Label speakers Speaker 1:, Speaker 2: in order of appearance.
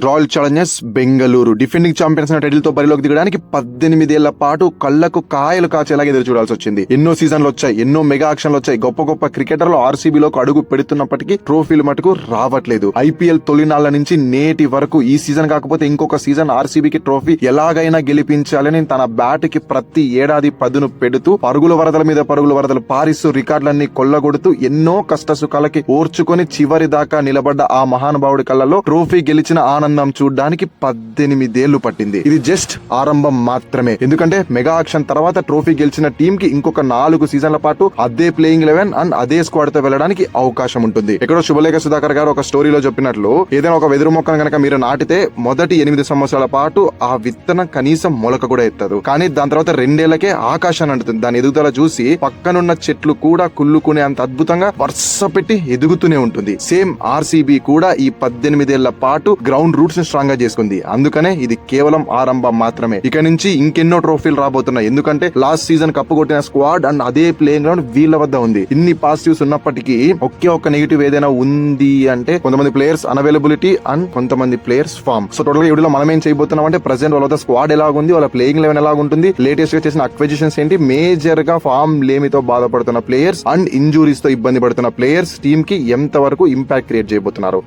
Speaker 1: Royal Challengers Bengaluru defending champions title తో బరిలోకి దిగడానికి 18 ఏళ్ల పాటు కళ్లకు కాయలు కాచేలాగా ఎదురు చూడాల్సి వచ్చింది. ఎన్నో సీజన్లు వచ్చాయి, ఎన్నో మెగా యాక్షన్లు వచ్చాయి, గొప్ప గొప్ప క్రికెటర్లు ఆర్సీబీలోకి అడుగు పెడుతున్నప్పటికీ ట్రోఫీలు మటుకు రావట్లేదు. ఐపీఎల్ తొలినాళ్ల నుంచి నేటి వరకు ఈ సీజన్ కాకపోతే ఇంకొక సీజన్ ఆర్సీబీకి ట్రోఫీ ఎలాగైనా గెలిపించాలని తన బ్యాట్ కి ప్రతి ఏడాది పదును పెడుతూ పరుగుల వరదల మీద పరుగుల వరదలు పారిస్తూ రికార్డులన్నీ కొల్లగొడుతూ ఎన్నో కష్ట సుఖాలకి ఓర్చుకొని చివరి దాకా నిలబడ్డ ఆ మహానుభావుడి కళ్ళలో ట్రోఫీ గెలిచిన ఆనందం చూడ్డానికి 18 ఏళ్లు పట్టింది. ఇది జస్ట్ ఆరంభం మాత్రమే. ఎందుకంటే మెగా యాక్షన్ తర్వాత ట్రోఫీ గెలిచిన టీం కి ఇంకొక 4 సీజన్ల పాటు అదే ప్లేయింగ్ 11 అండ్ అదే స్క్వాడ్ తో వెళ్ళడానికి అవకాశం ఉంటుంది. ఎక్కడో శుభలేఖ సుధాకర్ గారు ఒక స్టోరీలో చెప్పినట్లు ఏదైనా ఒక వెదురు మొక్కను గనక మీరు నాటితే మొదటి 8 సంవత్సరాల పాటు ఆ విత్తనం కనీసం మొలక కూడా ఎత్తదు. కానీ దాని తర్వాత 2 ఏళ్లకే ఆకాశాన్ని అంటుతుంది. దాని ఎదుగుదల చూసి పక్కనున్న చెట్లు కూడా కుళ్ళుకునే అంత అద్భుతంగా వరుస పెట్టి ఎదుగుతూనే ఉంటుంది. సేమ్ ఆర్సీబీ కూడా ఈ 18 ఏళ్ల పాటు గ్రౌండ్ రూట్స్ ని స్ట్రాంగ్ గా చేసుకుంది. అందుకనే ఇది కేవలం ఆరంభం మాత్రమే. ఇక నుంచి ఇంకెన్నో ట్రోఫీలు రాబోతున్నాయి. ఎందుకంటే లాస్ట్ సీజన్ కప్పు కొట్టిన స్క్వాడ్ అండ్ అదే ప్లేయింగ్ గ్రౌండ్ వీళ్ళ వద్ద ఉంది. ఇన్ని పాజిటివ్స్ ఉన్నప్పటికీ ఒకే ఒక్క నెగిటివ్ ఏదైనా ఉంది అంటే కొంతమంది ప్లేయర్స్ అన్అవైలబిలిటీ అండ్ కొంతమంది ప్లేయర్స్ ఫామ్. సో టోటల్ గా వీడియోలో మనం ఏం చేయబోతున్నాం అంటే ప్రెసెంట్ వాళ్ళ స్క్వాడ్ ఎలాగుంది, వాళ్ళ ప్లేయింగ్ 11 ఎలాగుంటుంది, లేటెస్ట్ గా చేసిన అక్విజిషన్స్ ఏంటి, మేజర్ గా ఫామ్ లేమితో బాధపడుతున్న ప్లేయర్స్ అండ్ ఇంజురీస్ తో ఇబ్బంది పడుతున్న ప్లేయర్స్ టీమ్ కి ఎంత వరకు ఇంపాక్ట్ క్రియేట్ చేయబోతున్నారు.